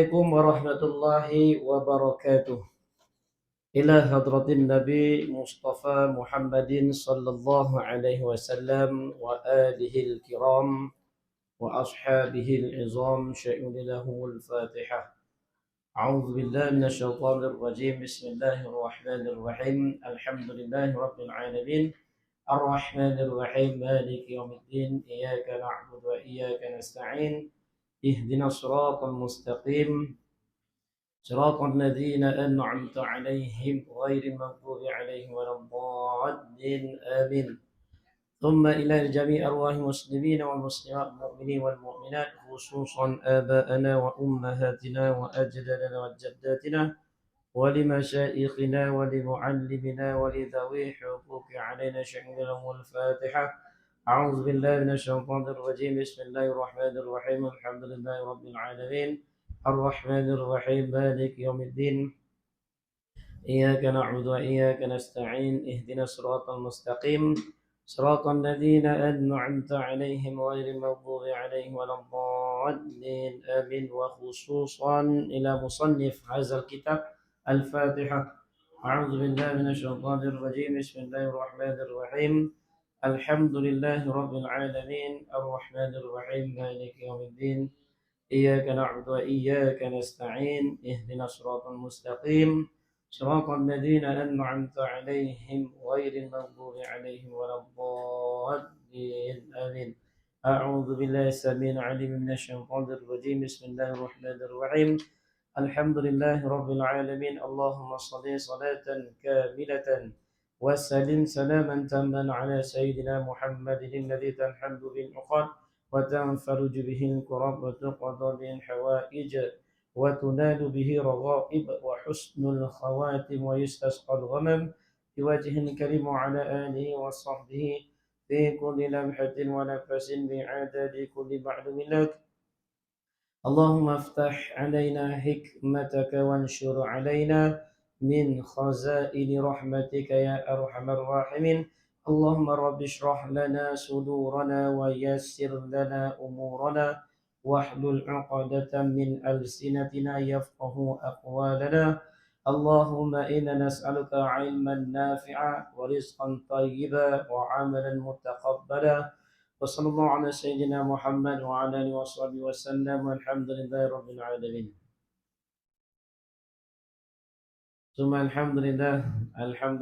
Assalamualaikum warahmatullahi wabarakatuh. Ila hadratin Nabi Mustafa Muhammadin sallallahu alaihi wasallam wa alihi al-kiram wa ashabihi al-izam syai'un lahumul Fatihah. A'udzu billahi minasy syaithanir rajim. Bismillahirrahmanirrahim. Alhamdulillahi rabbil alamin. Arrahmanir rahim. Maliki yaumiddin. Iyyaka na'budu wa iyyaka nasta'in. Ihdinas siratal mustaqim. صراط الذين أنعمت عليهم غير المغضوب عليهم ولا الضالين آمين. ثم إلى جميع أرواح المسلمين والمسلمات المؤمنين والمؤمنات خصوصا آباءنا وأمهاتنا وأجدادنا وجداتنا ولمشايخنا ولمعلمنا ولذوي حقوق علينا شهد لهم الفاتحة. أعوذ بالله من الشيطان الرجيم. بسم الله الرحمن الرحيم. الحمد لله رب العالمين الرحمن الرحيم مالك يوم الدين. إياك نعبد وإياك نستعين. اهدنا الصراط المستقيم صراط الذين أنعمت عليهم غير المغضوب عليهم ولا الضالين آمين. وخصوصا إلى مصنف هذا الكتاب الفاتحة. أعوذ بالله من الشيطان الرجيم. بسم الله الرحمن الرحيم. الحمد لله رب العالمين الرحمن الرحيم مالك يوم الدين. إياك نعبد وإياك نستعين. اهدنا الصراط المستقيم صراط الذين أنعمت عليهم غير المغضوب عليهم ولا الضالين آمين. أعوذ بالله السميع العليم من الشيطان الرجيم. بسم الله الرحمن الرحيم. الحمد لله رب العالمين. اللهم صل صلاة كاملة وسلم سلاما تاما على سيدنا محمد الذي تنحل به العقد وتنفرج به الكرب وتقضى به الحوائج وتنال به رغائب وحسن الخواتم ويستسقى الغمم بوجه الكريم وعلى آله وصحبه في كل لمحة ونفس بعدد كل معلوم لك. اللهم افتح علينا حكمتك وانشر علينا من خزائن رحمتك يا أرحم الراحمين. اللهم رب اشرح لنا صدورنا ويسر لنا أمورنا واحلل عقدة من ألسنتنا يفقه أقوالنا. اللهم إنا نسألك علما نافعا ورزقا طيبا وعملا متقبلا. وصلى الله على سيدنا محمد وعلى آله وصحبه وسلم والحمد لله رب العالمين. ثم الحمد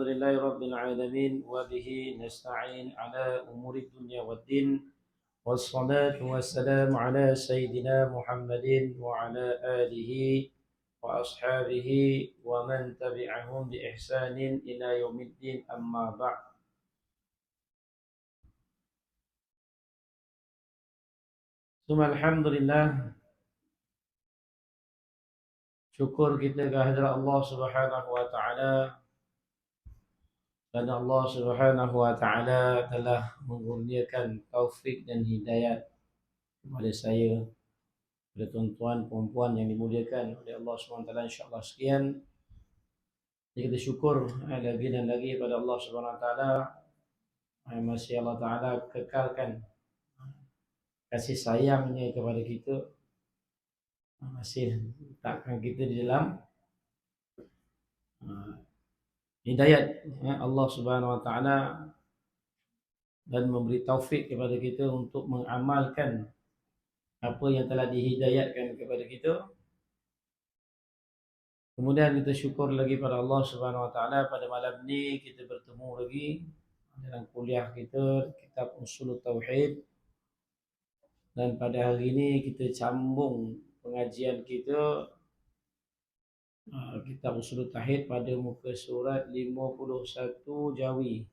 لله رب العالمين وبه نستعين على أمور الدنيا والدين والصلاة والسلام على سيدنا محمد وعلى آله وأصحابه ومن تبعهم بإحسان إلى يوم الدين. أما بعد. ثم الحمد لله. Syukur kita kehadirat Allah Subhanahu wa taala kerana Allah Subhanahu wa taala telah mengurniakan taufik dan hidayat kepada saya, kepada tuan-tuan puan-puan yang dimuliakan oleh Allah Subhanahu wa taala. Insya-Allah sekian. Jadi kita syukur lagi dan lagi pada Allah Subhanahu wa taala yang masih Allah taala kekalkan kasih sayangnya kepada kita, masih letakkan kita di dalam hidayat Allah Subhanahu wa taala dan memberi taufik kepada kita untuk mengamalkan apa yang telah dihidayatkan kepada kita. Kemudian kita syukur lagi pada Allah Subhanahu wa taala pada malam ni kita bertemu lagi dalam kuliah kita kitab Ushul Tauhid, dan pada hari ini kita sambung pengajian kita kitab Ushul Tauhid pada muka surat 51 Jawi.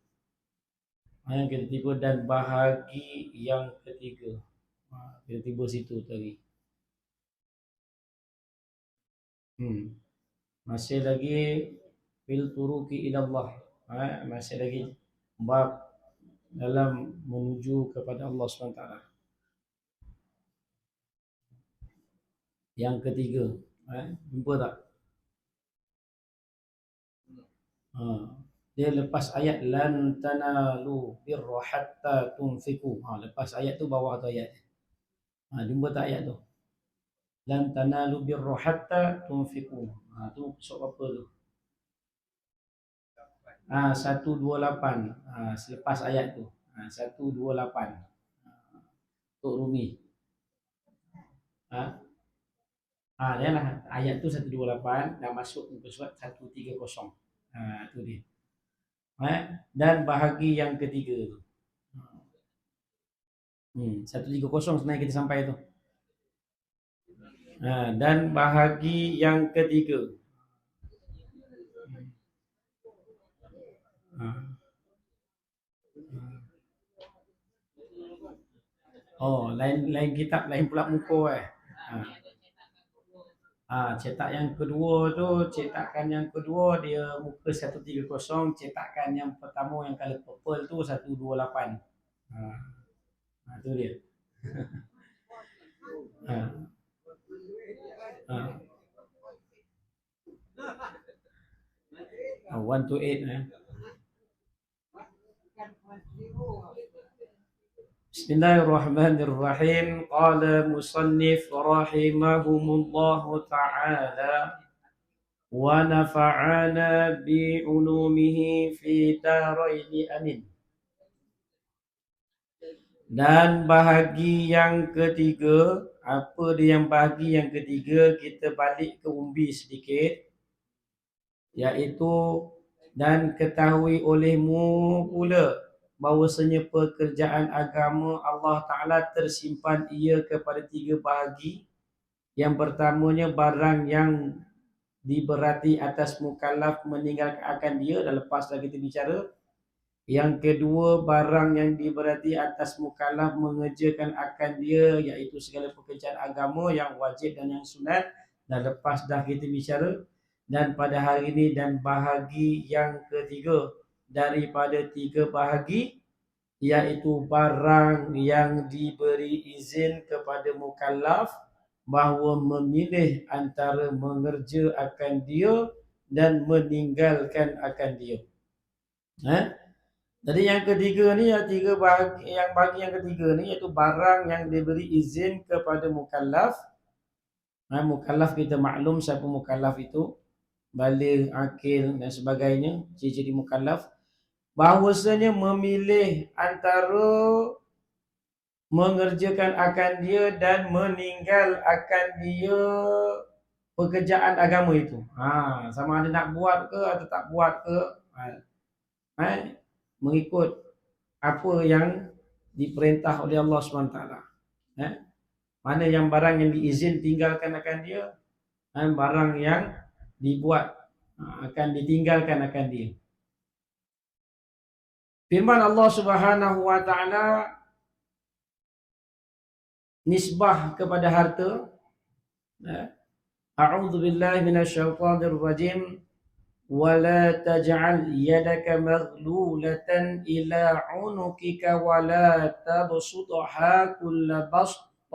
Yang kita tiba dan bahagi yang ketiga. Kita tiba situ tadi. Masih lagi fil turuqi ila Allah. Masih lagi bab dalam menuju kepada Allah SWT. Yang ketiga. Jumpa tak? Dia lepas ayat lan tanalu birra hatta tunfiqu. Lepas ayat tu bawah tu ayat. Jumpa tak ayat tu? Lan tanalu birra hatta tunfiqu. Tu surah apa tu? 128. Selepas ayat tu. 128. Tok Rumi. Ha? Yalah, ayat tu 128 dah masuk muka surat 130. Tu dia. Dan bahagi yang ketiga tu. 130 sebenarnya kita sampai tu. Dan bahagi yang ketiga. Lain kitab, lain pula muka cetak yang kedua tu, cetakan yang kedua dia muka 130, cetakan yang pertama yang color purple tu 128. Tu dia. ha. ha. 1 to 8 Bismillahirrahmanirrahim. Qala musannif rahimahumullahu ta'ala wa nafa'ana bi'ulumihi fi daraini amin. Dan bahagi yang ketiga, apa dia yang bahagi yang ketiga, kita balik ke umbi sedikit, iaitu dan ketahui olehmu pula bahawasanya pekerjaan agama Allah Ta'ala tersimpan ia kepada 3 bahagi. Yang pertamanya barang yang diberati atas mukallaf meninggalkan akan dia, dah lepas dah kita bicara. Yang kedua, barang yang diberati atas mukallaf mengerjakan akan dia, iaitu segala pekerjaan agama yang wajib dan yang sunat, dah lepas dah kita bicara. Dan pada hari ini, dan bahagi yang ketiga daripada 3 bahagi, iaitu barang yang diberi izin kepada mukallaf bahawa memilih antara mengerja akan dia dan meninggalkan akan dia. Jadi yang ketiga ni, bahagi yang ketiga ni iaitu barang yang diberi izin kepada mukallaf. Mukallaf kita maklum siapa mukallaf itu, baligh, akil dan sebagainya, ciri-ciri mukallaf. Bahawasanya memilih antara mengerjakan akan dia dan meninggal akan dia pekerjaan agama itu. Sama ada nak buat ke atau tak buat ke, mengikut apa yang diperintah oleh Allah SWT. Mana yang barang yang diizin tinggalkan akan dia, barang yang dibuat akan ditinggalkan akan dia. Firman Allah Subhanahu wa taala nisbah kepada harta. A'udzu billahi minasyaitonir rajim. ولا تجعل يدك مغلولة إلى عنقك ولا تبسطها كل بسط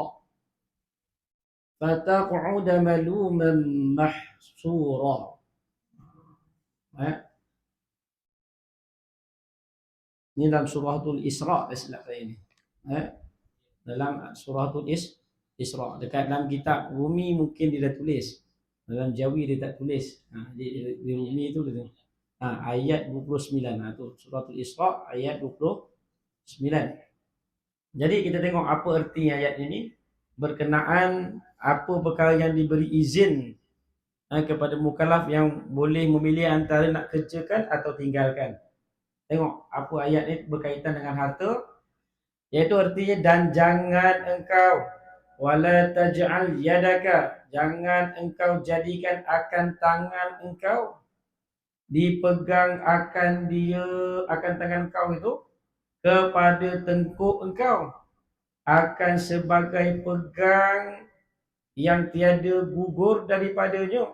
فتقعد ملوما محسورا. Ini dalam suratul Isra, ini. Dalam suratul Isra, dekat dalam kitab Rumi mungkin dia dah tulis. Dalam Jawi dia tak tulis. Di Rumi tu dia. Ayat 29. Tu suratul Isra ayat 29. Jadi kita tengok apa erti ayat ini berkenaan apa perkara yang diberi izin kepada mukallaf yang boleh memilih antara nak kerjakan atau tinggalkan. Tengok apa ayat ini berkaitan dengan harta, iaitu artinya dan jangan engkau wala taj'al yadaka, jangan engkau jadikan akan tangan engkau dipegang akan dia, akan tangan engkau itu kepada tengkuk engkau akan sebagai pegang yang tiada gugur daripadanya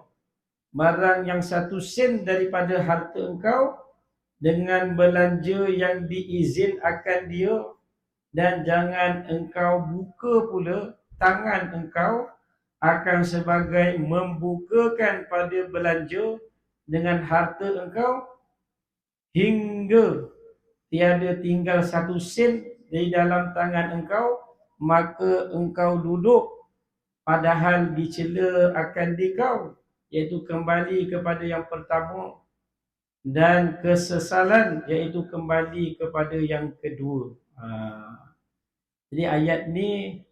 barang yang 1 sen daripada harta engkau dengan belanja yang diizin akan dia, dan jangan engkau buka pula tangan engkau akan sebagai membukakan pada belanja dengan harta engkau hingga tiada tinggal 1 sen di dalam tangan engkau, maka engkau duduk padahal dicela akan dikau, iaitu kembali kepada yang pertama, dan kesesalan iaitu kembali kepada yang kedua. Jadi ayat ni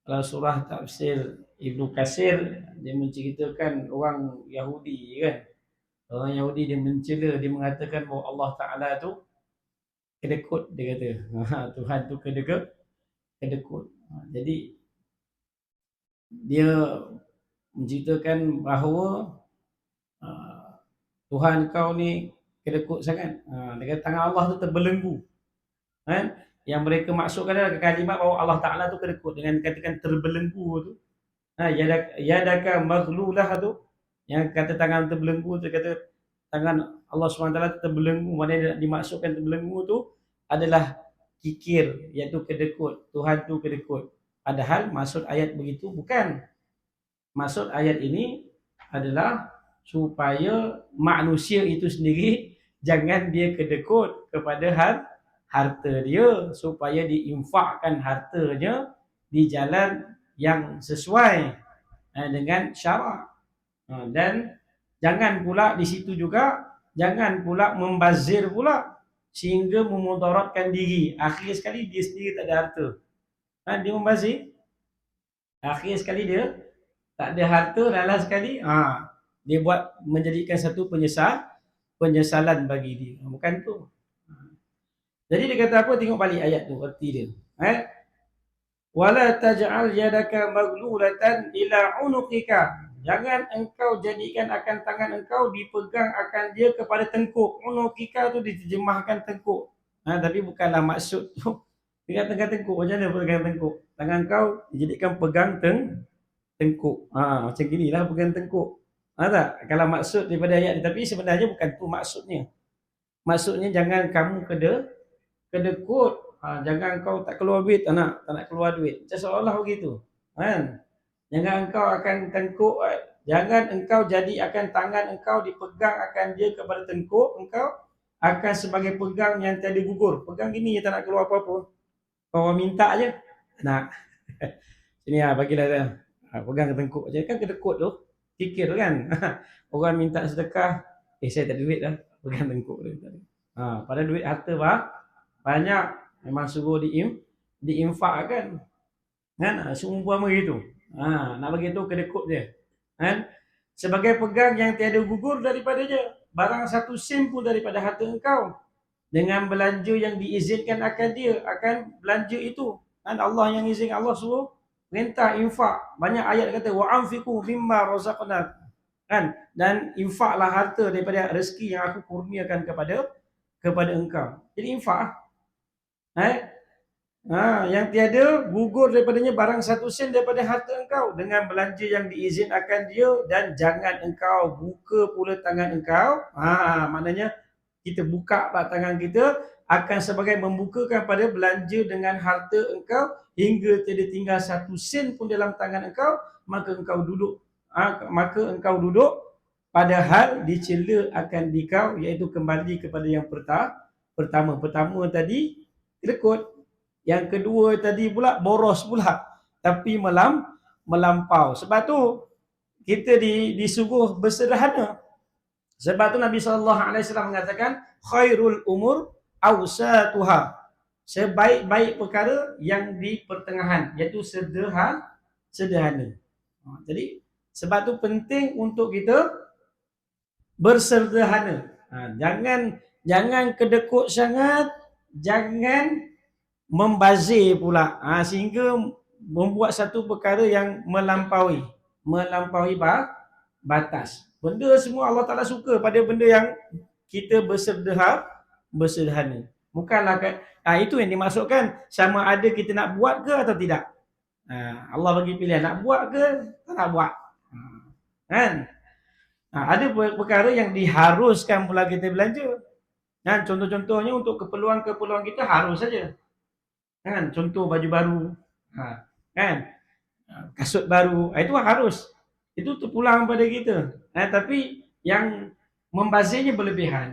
kalau surah tafsir Ibnu Katsir, dia menceritakan orang Yahudi kan. Orang Yahudi dia mencela, dia mengatakan bahawa Allah Taala tu kedekut, dia kata. Tuhan tu kedekut. Jadi dia menceritakan bahawa Tuhan kau ni kedekut sangat. Dia kata tangan Allah tu terbelenggu. Kan? Yang mereka maksudkan adalah kalimat bahawa Allah Taala tu kedekut dengan katakan terbelenggu tu. Yadaka maghlulah tu, yang kata tangan terbelenggu tu, kata tangan Allah SWT terbelenggu, mana yang dimaksudkan terbelenggu tu adalah kikir, iaitu kedekut. Tuhan tu kedekut. Padahal maksud ayat begitu bukan. Maksud ayat ini adalah supaya manusia itu sendiri jangan dia kedekut kepada harta dia, supaya diinfakkan hartanya di jalan yang sesuai dengan syarak. Dan jangan pula di situ juga, jangan pula membazir pula sehingga memudaratkan diri. Akhir sekali dia sendiri tak ada harta. Dia membazir. Akhir sekali dia tak ada harta, lalah sekali dia buat menjadikan satu penyesalan bagi dia. Bukan tu. Jadi dia kata apa? Tengok balik ayat tu, erti dia. Wala taj'al yadaka maghlulatan ila unuqika. Jangan engkau jadikan akan tangan engkau dipegang akan dia kepada tengkuk. Unuqika tu diterjemahkan tengkuk. Tapi bukanlah maksud tu pegang tengkuk. Macam mana pegang tengkuk? Tangan kau dijadikan pegang tengkuk. Macam ginilah pegang tengkuk. Tak? Kalau maksud daripada ayat ni, tapi sebenarnya bukan tu maksudnya. Maksudnya jangan kamu kedekut. Jangan kau tak keluar duit, tak nak keluar duit. Macam seolah begitu. Kan? Jangan engkau akan tengkuk, jangan engkau jadi akan tangan engkau dipegang akan dia kepada tengkuk, engkau akan sebagai pegang yang tiada gugur. Pegang gini je tak nak keluar apa-apa. Kau minta je. Nak. Sini bagilah dia. Pegang ke tengkuk je. Kan kedekut tu. Fikir tu kan. Orang minta sedekah, saya tak ada duit dah. Pegang tengkuk dia. Pada duit harta banyak. Memang suruh diinfakkan. Kan? Seumpama gitu. Nak bagi tu kedekut dia. Kan? Sebagai pegang yang tiada gugur daripadanya. Barang satu sen pun daripada harta engkau. Dengan belanja yang diizinkan akan dia. Akan belanja itu. Kan? Allah yang izin. Allah suruh perintah infak. Banyak ayat kata wa'anfiqu mimma razaqnakum. Kan? Dan infaklah harta daripada rezeki yang aku kurniakan kepada engkau. Jadi infak. Yang tiada gugur daripadanya barang satu sen daripada harta engkau dengan belanja yang diizin akan dia, dan jangan engkau buka pula tangan engkau. Maknanya kita buka tangan kita akan sebagai membukakan pada belanja dengan harta engkau hingga tiada tinggal satu sen pun dalam tangan engkau, maka engkau duduk padahal dicela akan dikau, iaitu kembali kepada yang pertama. Pertama tadi kedekut. Yang kedua tadi pula boros pula. Tapi melampau. Sebab tu kita disuruh bersederhana. Sebab tu Nabi SAW mengatakan khairul umur awsatuha. Sebaik-baik perkara yang di pertengahan, iaitu sederhana. Jadi sebab tu penting untuk kita bersederhana. Jangan kedekut sangat, jangan membazir pula, sehingga membuat satu perkara yang melampaui batas. Benda semua Allah Ta'ala suka pada benda yang kita bersederhana. Bukanlah itu yang dimaksudkan sama ada kita nak buat ke atau tidak. Allah bagi pilihan, nak buat ke tak nak buat. Kan? Ada perkara yang diharuskan pula kita belanja. Contoh-contohnya untuk keperluan-keperluan kita harus saja. Kan? Contoh baju baru, kan? Kasut baru, itu harus. Itu terpulang pada kita. Tapi yang membazirnya berlebihan.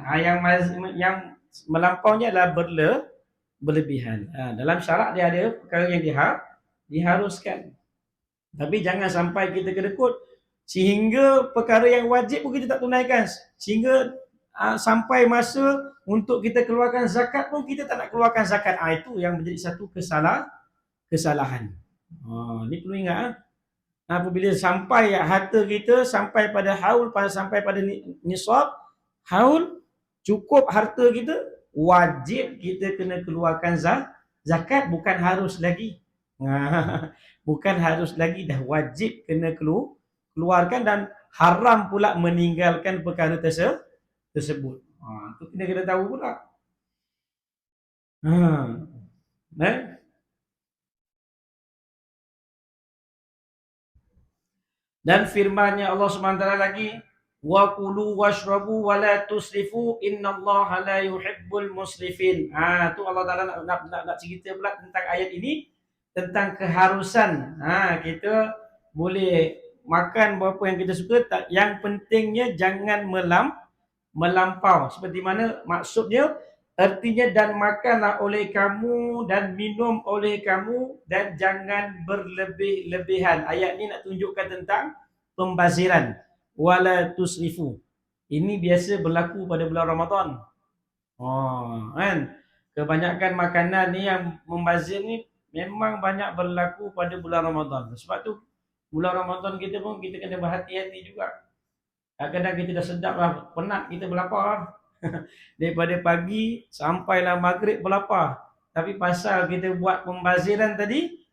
Yang melampaunya adalah berlebihan. Dalam syarak dia ada perkara yang diharuskan. Tapi jangan sampai kita kedekut sehingga perkara yang wajib pun kita tak tunaikan. Sehingga sampai masa untuk kita keluarkan zakat pun kita tak nak keluarkan zakat. Itu yang menjadi satu kesalahan. Ni perlu ingat. Apabila sampai harta kita sampai pada haul, sampai pada nisab, haul, cukup harta kita, wajib kita kena keluarkan zakat, bukan harus lagi. Bukan harus lagi, dah wajib kena keluarkan, dan haram pula meninggalkan perkara tersebut. Itu kena tahu pula. Eh? Dan firman-Nya Allah Subhanahu wa taala lagi, wa kulu washrabu wa la tusrifu innallaha la yuhibbul musrifin. Tu Allah Taala nak cerita pula tentang ayat ini, tentang keharusan. Kita boleh makan berapa yang kita suka, yang pentingnya jangan melampau. Seperti mana maksudnya? Artinya, dan makanlah oleh kamu dan minum oleh kamu dan jangan berlebih-lebihan. Ayat ni nak tunjukkan tentang pembaziran. Wala tusrifu. Ini biasa berlaku pada bulan Ramadan. Kan? Kebanyakan makanan ni yang membazir ni memang banyak berlaku pada bulan Ramadan. Sebab tu bulan Ramadan kita pun kita kena berhati-hati juga. Kadang-kadang kita dah sedap lah, penat kita berlapar. Daripada pagi sampailah maghrib berlapar. Tapi pasal kita buat pembaziran tadi,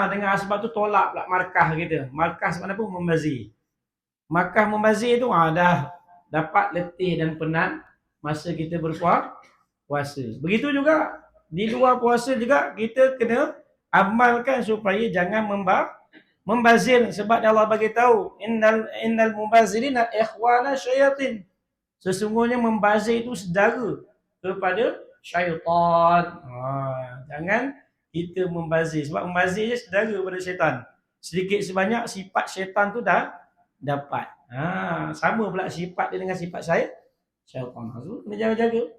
dengan sebab tu tolak pula markah kita. Markah mana pun membazir. Markah membazir tu dah dapat letih dan penat masa kita berpuasa. Begitu juga di luar puasa juga kita kena amalkan supaya jangan membazir, sebab Allah bagi tahu innal mubazirina ikhwana syayatin. Sesungguhnya membazir itu saudara kepada syaitan. Jangan kita membazir, sebab membazir je saudara kepada syaitan. Sedikit sebanyak sifat syaitan tu dah dapat. Sama pula sifat dia dengan sifat syaitan. So, kena jaga-jaga.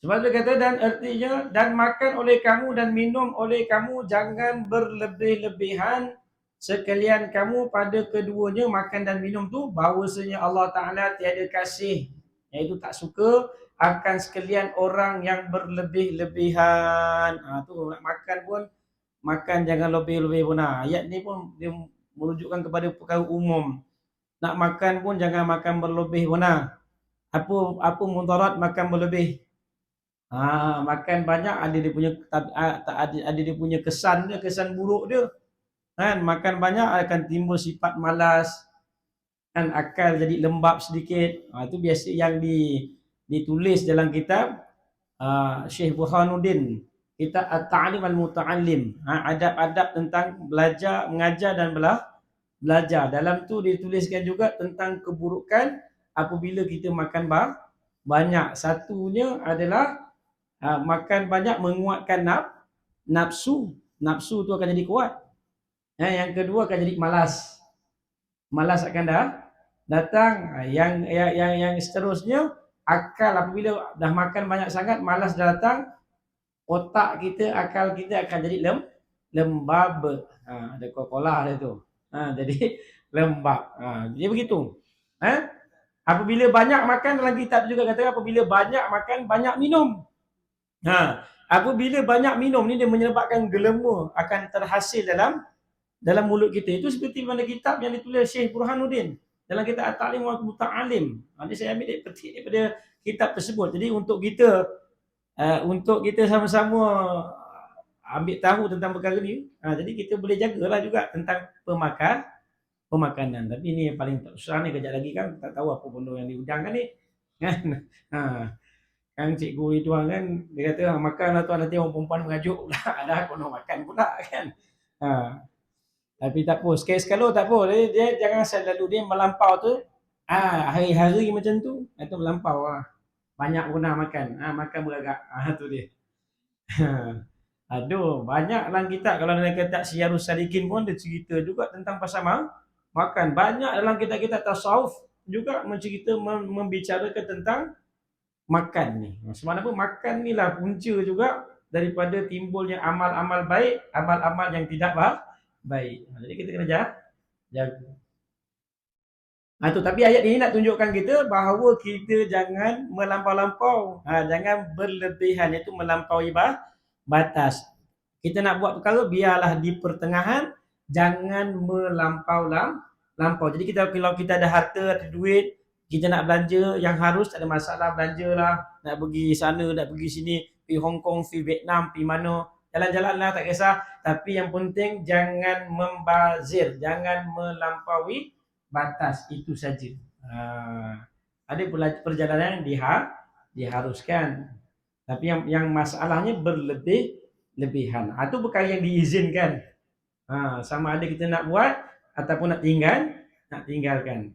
Sebab dia kata, dan artinya, dan makan oleh kamu dan minum oleh kamu jangan berlebih-lebihan, sekalian kamu pada keduanya makan dan minum tu bahawasanya Allah Ta'ala tiada kasih, iaitu tak suka akan sekalian orang yang berlebih-lebihan. Tu nak makan pun makan jangan lebih-lebih pun. Ayat ni pun dia menunjukkan kepada perkara umum. Nak makan pun jangan makan berlebih pun. Apa mudarat makan berlebih? Makan banyak ada dia punya kesan dia, kesan buruk dia. Kan makan banyak akan timbul sifat malas, kan akal jadi lembab sedikit. Itu biasa yang ditulis dalam kitab Syekh Burhanuddin, kitab At-Ta'lim Al-Muta'allim. Adab-adab tentang belajar, mengajar dan belajar. Dalam tu dituliskan juga tentang keburukan apabila kita makan banyak. Satunya adalah makan banyak menguatkan nafsu. Nafsu tu akan jadi kuat. Yang kedua akan jadi malas. Malas akan datang. Yang seterusnya, akal apabila dah makan banyak sangat, malas dah datang, otak kita, akal kita akan jadi lembab. Ada Coca-Cola dia tu. Jadi lembab. Jadi begitu. Apabila banyak makan, dalam kitab juga kata apabila banyak makan, banyak minum. Apabila banyak minum ni dia menyebabkan gelema akan terhasil dalam mulut kita. Itu seperti mana kitab yang ditulis Syekh Burhanuddin dalam kitab At-Ta'lim wal Muta'allim. Ini saya ambil daripada kitab tersebut. Jadi untuk kita sama-sama ambil tahu tentang perkara ni, jadi kita boleh jagalah juga tentang pemakanan. Tapi ini yang paling tak susah ni, kejap lagi kan tak tahu apa benda yang diundangkan ni. Kan? Kan cikgu itu kan dia kata makanlah tuan, nanti orang perempuan mengajuk pula. Ada kono makan pula kan. Tapi tak apa, sekali-sekala tak apa. Dia jangan selalu dia melampau tu. Hari-hari macam tu, itu melampau lah. Banyak guna makan. Makan beragak. Tu dia. Aduh, banyak dalam kitab. Kalau dalam kitab Siyarus Salikin pun dia cerita juga tentang pasal makan. Banyak dalam kitab-kitab tasawuf juga mencerita, membicarakan tentang makan ni. Sebenarnya makan ni lah punca juga daripada timbulnya amal-amal baik, amal-amal yang tidak baik. Jadi kita kena jaga. Tu tapi ayat ini nak tunjukkan kita bahawa kita jangan melampau-lampau. Jangan berlebihan, iaitu melampaui batas. Kita nak buat perkara biarlah di pertengahan, jangan melampau. Jadi kalau kita ada harta, ada duit, kita nak belanja yang harus, tak ada masalah, belanjalah. Nak pergi sana, nak pergi sini, pergi Hong Kong, pergi Vietnam, pergi mana, jalan-jalanlah, tak kisah. Tapi yang penting jangan membazir, jangan melampaui batas, itu saja. Ada perjalanan yang diharuskan, tapi yang masalahnya berlebihan. Itu perkara yang diizinkan. Sama ada kita nak buat ataupun nak tinggalkan.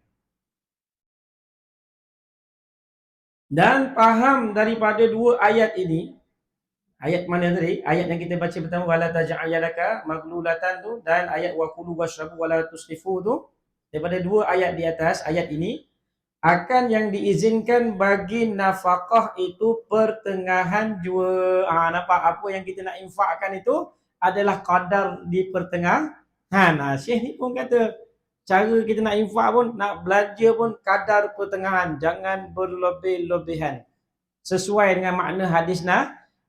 Dan faham daripada dua ayat ini, ayat mana tadi? Ayat yang kita baca pertama, wala taj'al yadaka maghlulatan tu, dan ayat wa kulu washrabu wala tusrifu tu. Daripada dua ayat di atas, ayat ini akan yang diizinkan bagi nafkah itu pertengahan jua. Nampak apa yang kita nak infakkan itu adalah qadar di pertengahan. Syekh ni pun kata cara kita nak infak pun, nak belanja pun kadar pertengahan, jangan berlebih-lebihan. Sesuai dengan makna hadis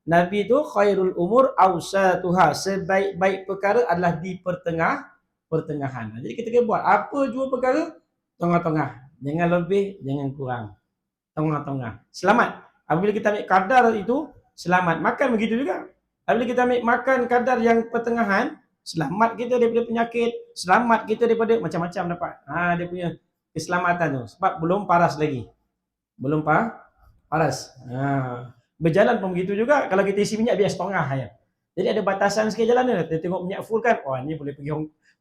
Nabi tu, khairul umur awsatuha, sebaik-baik perkara adalah di pertengahan. Jadi kita kena buat apa jua perkara tengah-tengah, jangan lebih, jangan kurang, tengah-tengah, selamat. Apabila kita ambil kadar itu, selamat. Makan begitu juga, apabila kita ambil makan kadar yang pertengahan, selamat kita daripada penyakit, selamat kita daripada macam-macam dapat. Dia punya keselamatan tu, sebab belum paras lagi, belum paras. Berjalan pun begitu juga, kalau kita isi minyak biar setengah ya. Jadi ada batasan sikit jalan dia. Kita tengok minyak full kan, ni boleh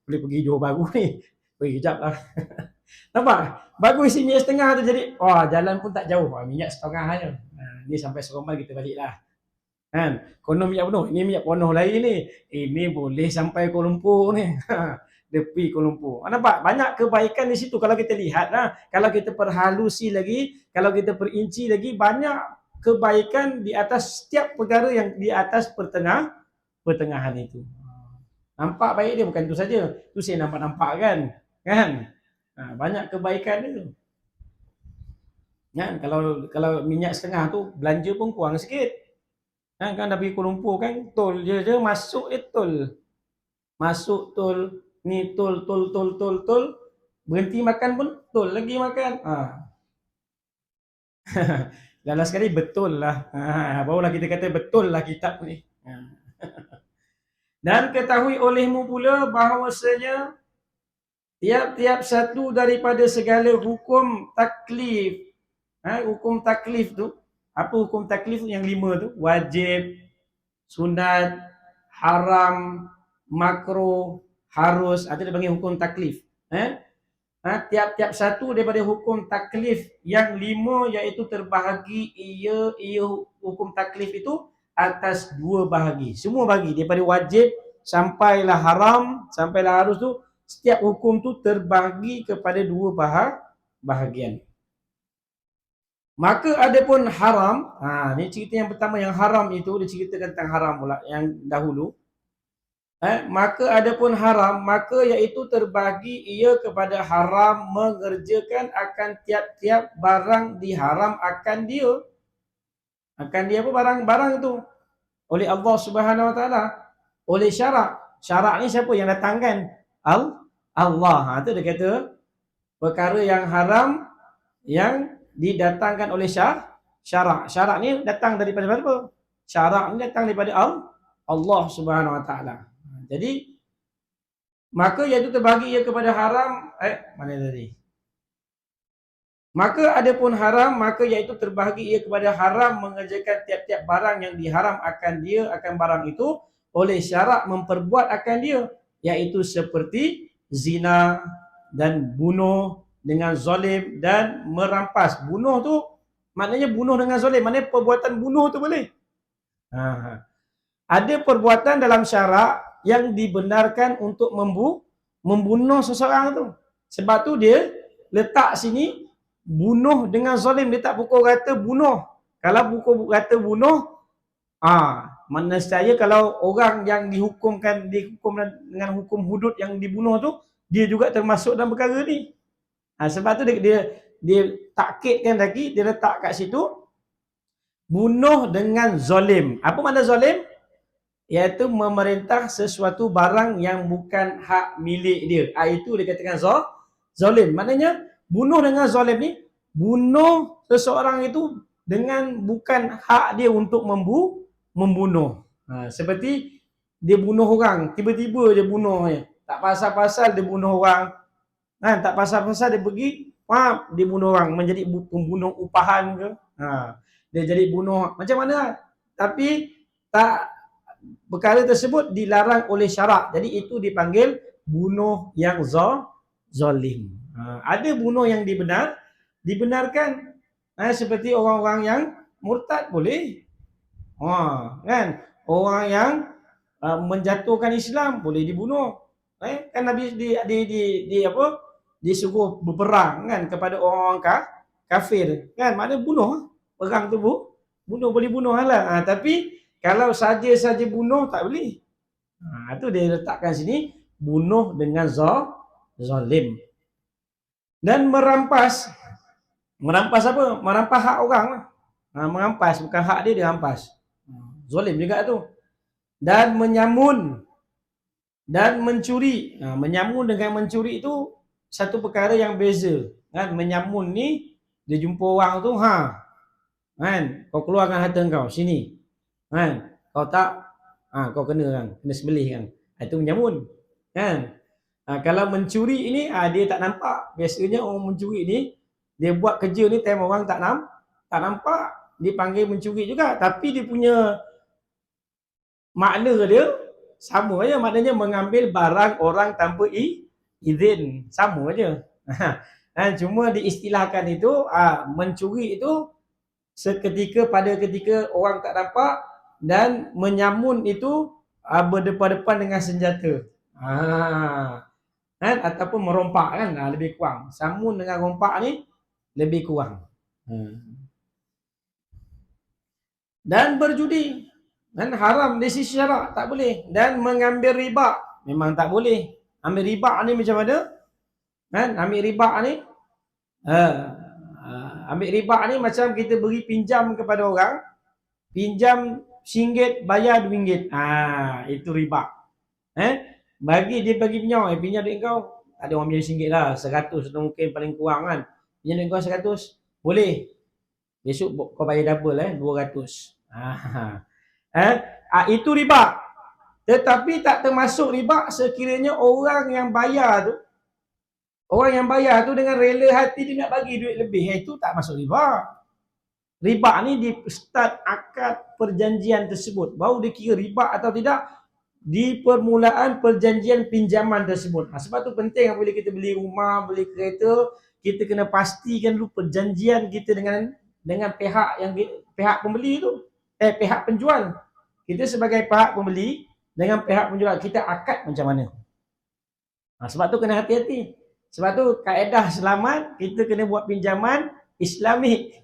pergi Johor Bahru ni, pergi kejap lah. Nampak? Bagus isi minyak setengah tu, jadi jalan pun tak jauh, minyak setengah aja. Ni sampai Seremban kita balik lah. Kan? Konon minyak penuh, ini minyak penuh lain ni. Ini boleh sampai Kuala Lumpur ni. Depi Kuala Lumpur. Nampak? Banyak kebaikan di situ kalau kita lihat lah. Kalau kita perhalusi lagi, kalau kita perinci lagi, banyak kebaikan di atas setiap perkara yang di atas pertengahan itu. Nampak baik dia, bukan itu saja. Itu saya nampak kan? Banyak kebaikan itu. Kan? Kalau minyak setengah tu, belanja pun kurang sikit. Kan dah pergi Kuala Lumpur kan, tol je masuk tol. Masuk tol, ni tol. Berhenti makan pun tol lagi makan. Dalam sekali betul lah. Barulah kita kata betul lah kitab ni. Dan ketahui olehmu pula bahawasanya tiap-tiap satu daripada segala hukum taklif. Hukum taklif tu, apa hukum taklif yang 5 tu? Wajib, sunat, haram, makruh, harus. Ada dia panggil hukum taklif. Tiap-tiap satu daripada hukum taklif yang 5, iaitu terbahagi ia hukum taklif itu atas 2 bahagi. Semua bahagi daripada wajib sampailah haram, sampailah harus tu, setiap hukum tu terbahagi kepada 2 bahagian. Maka adapun haram, ni cerita yang pertama, yang haram itu dia ceritakan tentang haram pula yang dahulu. Maka adapun haram, maka iaitu terbahagi ia kepada haram mengerjakan akan tiap-tiap barang diharam akan dia. Akan dia apa barang-barang itu? Oleh Allah Subhanahu Wa Taala, oleh syarak. Syarak ni siapa yang datangkan? Allah. Itu dia kata perkara yang haram yang didatangkan oleh syarak. Syarak ni datang daripada apa? Syarak ni datang daripada Allah Subhanahu Wa Taala. Jadi maka iaitu terbagi ia kepada haram, mana tadi? Maka adapun haram, maka iaitu terbahagi ia kepada haram mengerjakan tiap-tiap barang yang diharam akan dia, akan barang itu oleh syarak memperbuat akan dia, iaitu seperti zina dan bunuh dengan zalim dan merampas. Bunuh tu maknanya bunuh dengan zalim, maknanya perbuatan bunuh tu boleh. Ada perbuatan dalam syarak yang dibenarkan untuk membunuh seseorang tu. Sebab tu dia letak sini bunuh dengan zalim, dia tak pukul rata bunuh. Kalau pukul rata bunuh, Mana saya kalau orang yang dihukum dengan hukum hudud yang dibunuh tu, dia juga termasuk dalam perkara ni. Sebab tu dia takkitkan lagi, dia letak kat situ bunuh dengan zalim. Apa makna zalim? Iaitu memerintah sesuatu barang yang bukan hak milik dia. Itu dikatakan zalim. Maknanya bunuh dengan zalim ni, bunuh seseorang itu dengan bukan hak dia untuk membunuh. Seperti dia bunuh orang, tiba-tiba dia bunuh je. Tak pasal-pasal dia bunuh orang. Tak pasal-pasal dia pergi, dia bunuh orang, menjadi pembunuh upahan ke. Dia jadi bunuh macam mana. Tapi tak, perkara tersebut dilarang oleh syarak. Jadi itu dipanggil bunuh yang zalim. Ada bunuh yang dibenarkan. Seperti orang-orang yang murtad boleh. Kan? Orang yang menjatuhkan Islam boleh dibunuh. Kan Nabi disuruh berperang kan kepada orang-orang kafir. Kan? Maknanya bunuh. Perang tu bunuh, boleh bunuh lah. Tapi kalau saja bunuh tak boleh. Itu dia letakkan sini, bunuh dengan zalim. Dan merampas apa? Merampas hak orang lah. Merampas, bukan hak dia rampas. Zalim juga tu. Dan menyamun dan mencuri. Menyamun dengan mencuri itu satu perkara yang beza. Kan? Menyamun ni, dia jumpa orang tu, kan? Kau keluarkan harta kau, sini. Kan? Kau tak, kau kena sebelih kan. Itu menyamun. Kan? Kalau mencuri ini, dia tak nampak. Biasanya orang mencuri ni, dia buat kerja ni time orang tak nampak, dipanggil mencuri juga. Tapi dia punya makna dia sama aja, maknanya mengambil barang orang tanpa izin, sama aja. Cuma diistilahkan itu mencuri itu seketika pada ketika orang tak nampak, dan menyamun itu berdepan-depan dengan senjata. Ataupun merompak kan, lebih kurang. Samun dengan rompak ni lebih kurang. Dan berjudi dan haram di sisi syarak, tak boleh. Dan mengambil riba memang tak boleh. Ambil riba ni macam mana? Ambil riba ni ambil riba ni macam kita beri pinjam kepada orang, pinjam RM1 bayar RM2. Itu riba. Bagi dia bagi pinjam duit kau, ada orang pinjam RM1 lah, 100 tu mungkin paling kurang kan. Pinjam duit kau 100, boleh. Besok kau bayar double 200. Itu riba. Tetapi tak termasuk riba sekiranya orang yang bayar tu dengan rela hati dia nak bagi duit lebih. Itu tak masuk riba. Riba ni di start akad perjanjian tersebut. Baru dia kira riba atau tidak di permulaan perjanjian pinjaman tersebut. Sebab tu penting apabila kita beli rumah, beli kereta, kita kena pastikan dulu perjanjian kita dengan pihak pembeli tu. Pihak penjual. Kita sebagai pihak pembeli dengan pihak penjual, kita akad macam mana. Sebab tu kena hati-hati. Sebab tu kaedah selamat, kita kena buat pinjaman Islamik.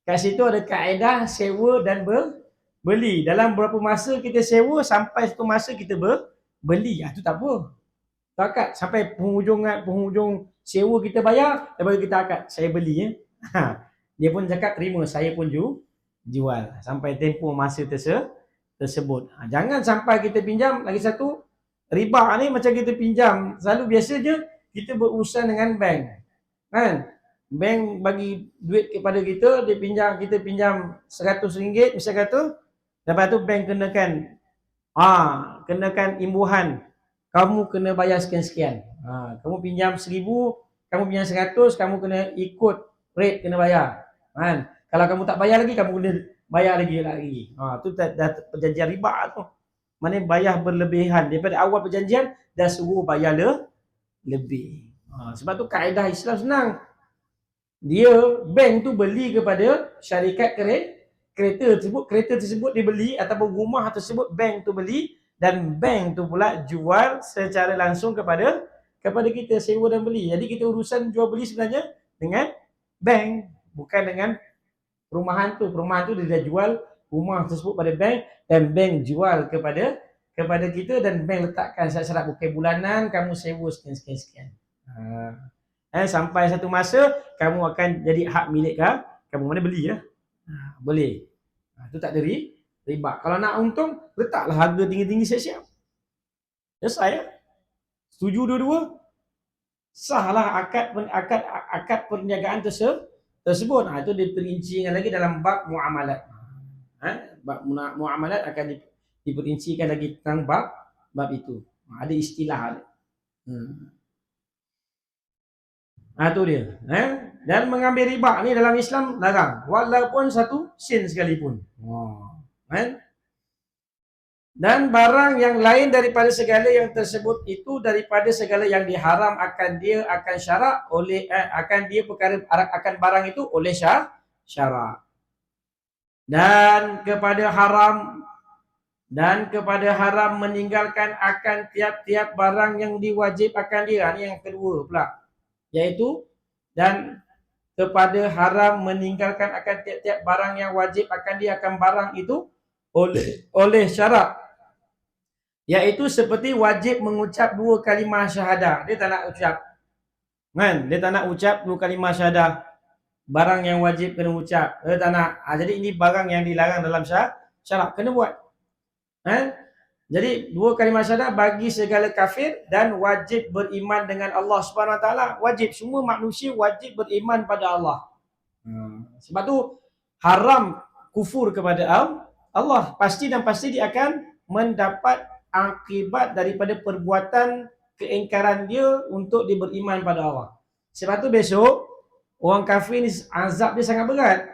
Kat situ ada kaedah sewa dan beli. Dalam berapa masa kita sewa, sampai satu masa kita beli. Itu tak apa. Akad sampai penghujung sewa kita bayar, lepas kita akad, saya beli. Dia pun cakap terima, saya pun jual sampai tempoh masa tersebut. Jangan sampai kita pinjam. Lagi satu, riba ni macam kita pinjam, selalu biasa je kita berurusan dengan bank. Kan? Bank bagi duit kepada kita, kita pinjam RM100 misal kata, lepas tu bank kenakan imbuhan, kamu kena bayar sekian-sekian. Kamu pinjam RM1,000, kamu pinjam RM100, kamu kena ikut rate, kena bayar. Kalau kamu tak bayar lagi, kamu kena bayar lagi. Tu dah perjanjian riba tu. Maknanya bayar berlebihan. Daripada awal perjanjian dah suruh bayar lebih. Sebab tu kaedah Islam senang. Bank tu beli kepada syarikat kereta tersebut dibeli, ataupun rumah tersebut bank tu beli, dan bank tu pula jual secara langsung kepada kita, sewa dan beli. Jadi kita urusan jual beli sebenarnya dengan bank, bukan dengan perumahan tu. Perumahan tu dia dah jual rumah tersebut pada bank dan bank jual kepada kita dan bank letakkan syarat-syarat bukan bulanan, kamu sewa sekian. Sampai satu masa kamu akan jadi hak milik kamu, mana beli lah. Boleh. Itu tak ada riba. Kalau nak untung, letaklah harga tinggi-tinggi siap-siap. Selesai ya? Setuju dua-dua? Sahlah akad perniagaan tersebut. Itu diperincikan lagi dalam bab muamalat. Bab muamalat akan diperincikan lagi tentang bab itu. Ada istilah. Itu dia. Dan mengambil riba ni dalam Islam larang, walaupun 1 sen sekalipun. Dan barang yang lain daripada segala yang tersebut itu, daripada segala yang diharam akan syarak oleh akan barang itu oleh syarak. Dan kepada haram meninggalkan akan tiap-tiap barang yang diwajib akan dia. Ini yang kedua pula, yaitu dan kepada haram meninggalkan akan tiap-tiap barang yang wajib akan dia akan barang itu oleh syarak, iaitu seperti wajib mengucap 2 kalimah syahadah. Dia tak nak ucap, dia tak nak ucap 2 kalimah syahadah. Barang yang wajib kena ucap, dia tak nak. Jadi ini barang yang dilarang dalam syarak, kena buat. Jadi 2 kalimah syahadah bagi segala kafir dan wajib beriman dengan Allah Subhanahu Wa Taala. Wajib, semua manusia wajib beriman pada Allah. Sebab tu haram kufur kepada Allah. Pasti dia akan mendapat akibat daripada perbuatan keingkaran dia untuk dia beriman pada Allah. Sebab tu besok orang kafir ni azab dia sangat berat.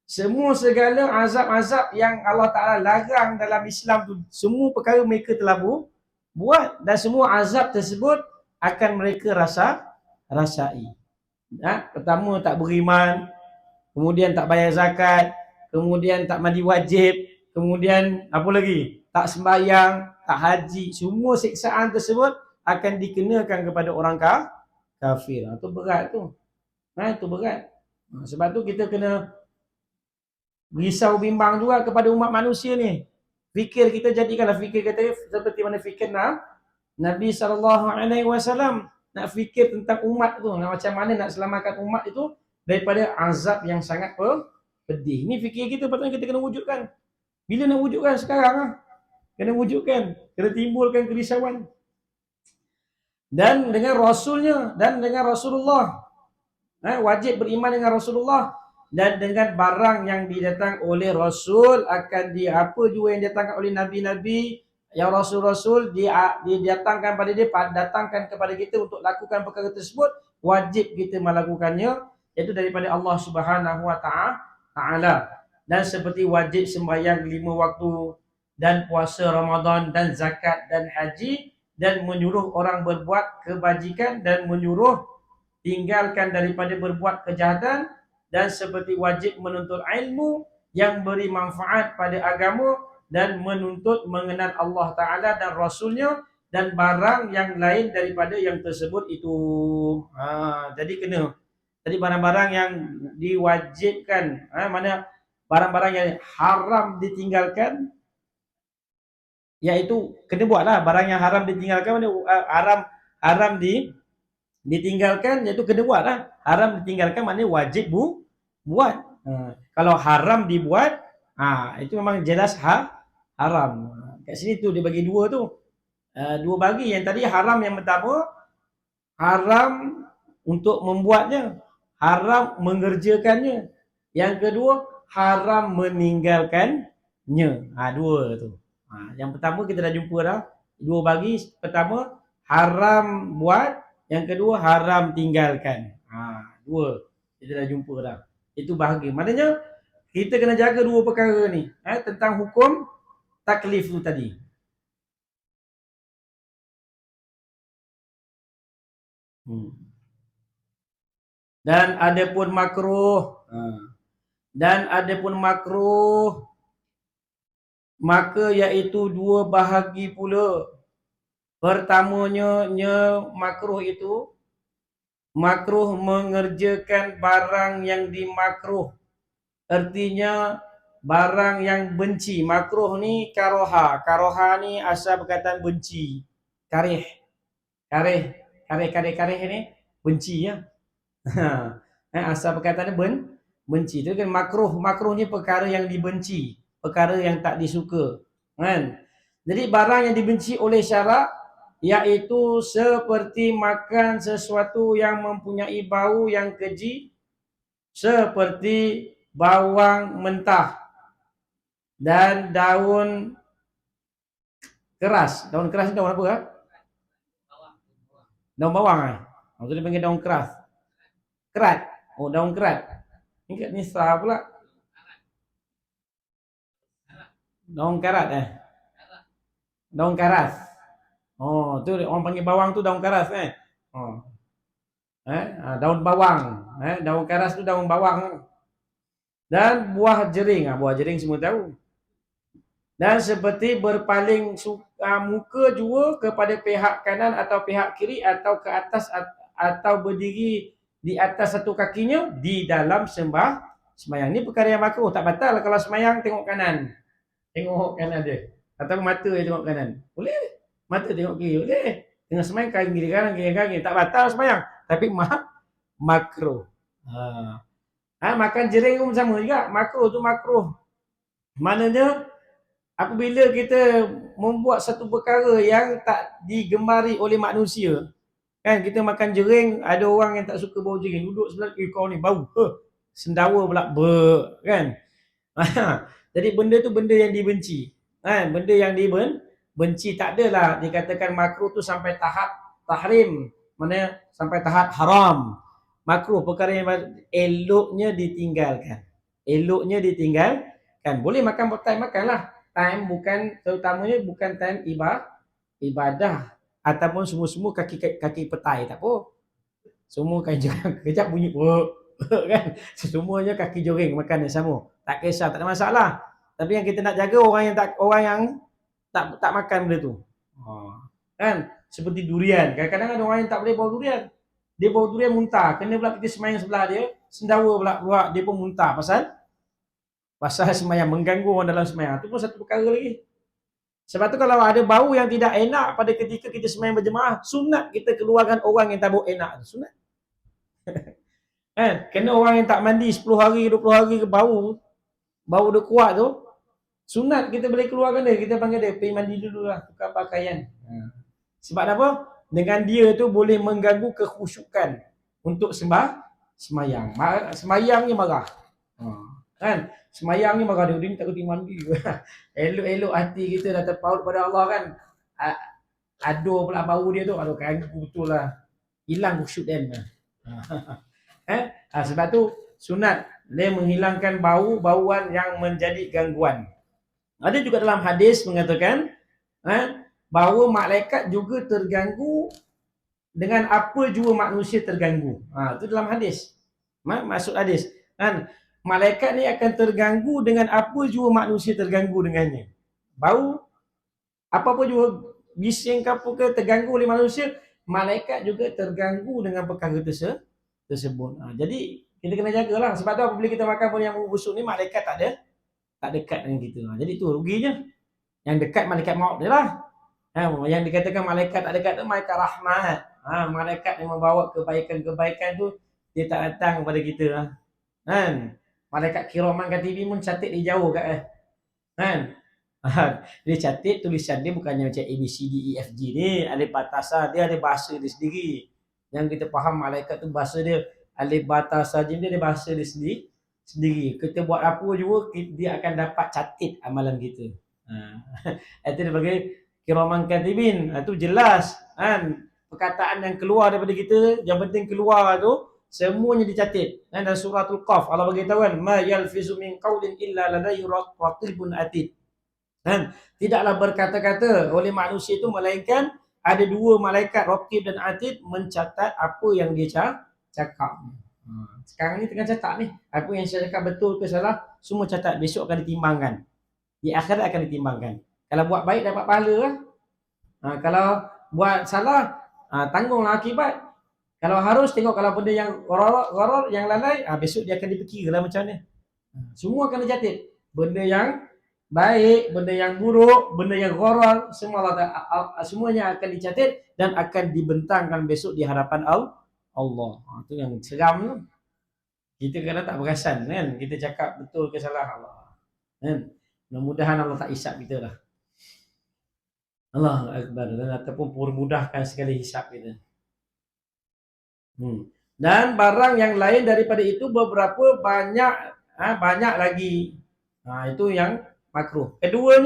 Semua segala azab-azab yang Allah Ta'ala larang dalam Islam tu, semua perkara mereka telah buat, dan semua azab tersebut akan mereka rasai. Pertama tak beriman, kemudian tak bayar zakat, kemudian tak mandi wajib, kemudian apa lagi? Tak sembahyang, tak haji. Semua siksaan tersebut akan dikenakan kepada orang kafir. Itu berat tu. Itu berat. Sebab tu kita kena risau bimbang juga kepada umat manusia ni. Fikir kita jadikanlah fikir kita seperti mana fikir Nabi SAW. Nak fikir tentang umat tu, macam mana nak selamatkan umat itu daripada azab yang sangat pedih. Ini fikir kita, patutnya kita kena wujudkan. Bila nak wujudkan? Sekarang kena wujudkan, kena timbulkan kerisauan. Dan dengan Rasulnya, dan dengan Rasulullah. Wajib beriman dengan Rasulullah dan dengan barang yang didatang oleh Rasul akan apa juga yang didatangkan oleh Nabi-Nabi, yang Rasul-Rasul didatangkan pada dia, datangkan kepada kita untuk lakukan perkara tersebut, wajib kita melakukannya, iaitu daripada Allah Subhanahu Wa Taala. Dan seperti wajib sembahyang 5 waktu dan puasa Ramadan dan zakat dan haji, dan menyuruh orang berbuat kebajikan dan menyuruh tinggalkan daripada berbuat kejahatan, dan seperti wajib menuntut ilmu yang beri manfaat pada agama dan menuntut mengenal Allah Ta'ala dan Rasulnya dan barang yang lain daripada yang tersebut itu. Jadi kena. Jadi barang-barang yang diwajibkan, mana barang-barang yang haram ditinggalkan, iaitu kena buatlah. Barang yang haram ditinggalkan, mana haram ditinggalkan, iaitu kena buatlah. Haram ditinggalkan maknanya wajib buat. Kalau haram dibuat, itu memang jelas haram. Kat sini tu dia bagi 2 tu. 2 bagi. Yang tadi haram yang pertama, haram untuk membuatnya, haram mengerjakannya. Yang kedua, haram meninggalkannya. 2 tu. Yang pertama kita dah jumpa dah. 2 bagi. Pertama, haram buat. Yang kedua, haram tinggalkan. 2. Kita dah jumpa dah. Itu bahagi. Maknanya, kita kena jaga 2 perkara ni. Tentang hukum taklif tu tadi. Dan ada pun makruh. Maka iaitu 2 bahagi pula. Pertamanya makruh itu, makruh mengerjakan barang yang dimakruh. Artinya barang yang benci. Makruh ni karoha. Karoha ni asal perkataan benci. Karih. Karih. Karih ni benci ya. Asal perkataan benci. Itu kan makruh. Makruh ni perkara yang dibenci. Perkara yang tak disuka. Kan? Jadi barang yang dibenci oleh syarak iaitu seperti makan sesuatu yang mempunyai bau yang keji, seperti bawang mentah dan daun keras. Daun keras ni daun apa? Daun bawang Itu dia panggil daun keras. Kerat. Oh, daun kerat. Ni sah pula. Daun karat Daun karas. Oh, tu orang panggil bawang tu daun karas Oh. Daun bawang. Daun karas tu daun bawang. Dan buah jering. Buah jering semua tahu. Dan seperti berpaling muka jua kepada pihak kanan atau pihak kiri atau ke atas atau berdiri di atas satu kakinya di dalam sembahyang. Ni perkara yang makruh, tak batal kalau sembahyang tengok kanan. Tengok kanan dia. Atau mata dia tengok kanan. Boleh. Mata tengok kiri boleh. Tengah sembahyang kiri kanan, tak batal sembahyang. Tapi makruh. Makan jering pun sama juga. Makruh tu makruh. Maknanya apabila kita membuat satu perkara yang tak digemari oleh manusia, kan, kita makan jering, ada orang yang tak suka bau jering, duduk sebelah, kau ni bau, sendawa pula, kan. Jadi benda tu benda yang dibenci, kan, benda yang dibenci. Tak adalah dikatakan makruh tu sampai tahap tahrim, mana sampai tahap haram. Makruh perkara yang eloknya ditinggalkan. Boleh makan time, makanlah. Time bukan, terutamanya bukan time ibadah ataupun semua kaki petai, tak apa. Semua kan kejap bunyi kan. Semuanya kaki joring makan yang sama. Tak kisah, tak ada masalah. Tapi yang kita nak jaga orang yang tak makan benda tu. Kan? Seperti durian. Kadang-kadang ada orang yang tak boleh bawa durian. Dia bawa durian muntah. Kena pula kita semayang sebelah dia, sendawa pula buat dia pun muntah pasal semayang, mengganggu orang dalam semayang. Itu pun satu perkara lagi. Sebab tu kalau ada bau yang tidak enak pada ketika kita semayang berjemaah, sunat kita keluarkan orang yang tak bau enak. Sunat. Kena orang yang tak mandi 10 hari, 20 hari ke bau dia kuat tu, sunat kita boleh keluarkan dia. Kita panggil dia, pergi mandi dulu lah, tukar pakaian. Sebab apa? Dengan dia tu boleh mengganggu kekhusyukan untuk semayang. Semayang ni marah. Kan? Semayang ni marah dia tak kerti mandi. Elok-elok hati kita dah terpaut pada Allah kan. Aduh pula bau dia tu. Aduh ganggu betul lah. Hilang khusyuk dia. Sebab tu sunat dia menghilangkan bauan yang menjadi gangguan. Ada juga dalam hadis mengatakan bahawa malaikat juga terganggu dengan apa jua manusia terganggu. Itu dalam hadis. Maksud hadis. Kan? Malaikat ni akan terganggu dengan apa jua manusia terganggu dengannya. Bau, apa-apa jua, bising ke apa ke terganggu oleh manusia, malaikat juga terganggu dengan perkara tersebut. Jadi kita kena jagalah. Sebab tu apabila kita makan pun yang busuk ni, malaikat tak dekat dengan kita. Jadi tu ruginya. Yang dekat malaikat maut dia lah. Yang dikatakan malaikat tak dekat tu malaikat rahmat. Malaikat yang membawa kebaikan-kebaikan tu dia tak datang kepada kita lah. Kan? Malaikat kiraman katibin pun catat dia jauh kat kan. Dia catat tulisan dia bukannya macam A B C D E F G ni, alif batasa, dia ada bahasa dia sendiri. Yang kita faham malaikat tu bahasa dia alif batasa je, dia ada bahasa dia sendiri. Kita buat apa juga dia akan dapat catat amalan kita. Itu dia bagi kiraman katibin. Itu jelas kan, perkataan yang keluar daripada kita, yang penting keluar tu semuanya dicatat. Dan dalam suratul Qaf Allah beritahu kan, ma yalfizu min qaulin illa ladayhi raqibun atid. Dan tidaklah berkata-kata oleh manusia itu melainkan ada dua malaikat raqib dan atid mencatat apa yang dia cakap. Sekarang ni tengah catat ni, apa yang saya cakap betul ke salah, semua catat, besok akan ditimbangkan. Di akhirat akan ditimbangkan. Kalau buat baik dapat pahala lah. Kalau buat salah, tanggunglah akibat. Kalau harus tengok, kalau benda yang gharar yang lalai, besok dia akan dipikirlah macam mana. Semua akan dicatat. benda yang baik, benda yang buruk, benda yang gharar, semua semuanya akan dicatat dan akan dibentangkan besok di hadapan Allah. Itu yang seram tu. Kita kadang tak perasan kan, kita cakap betul ke salah Allah. Kan? Mudah-mudahan Allah tak hisap kita lah. Allahu Akbar. Dan ataupun permudahkan sekali hisap kita. Dan barang yang lain daripada itu beberapa banyak lagi. Itu yang makruh. Kedua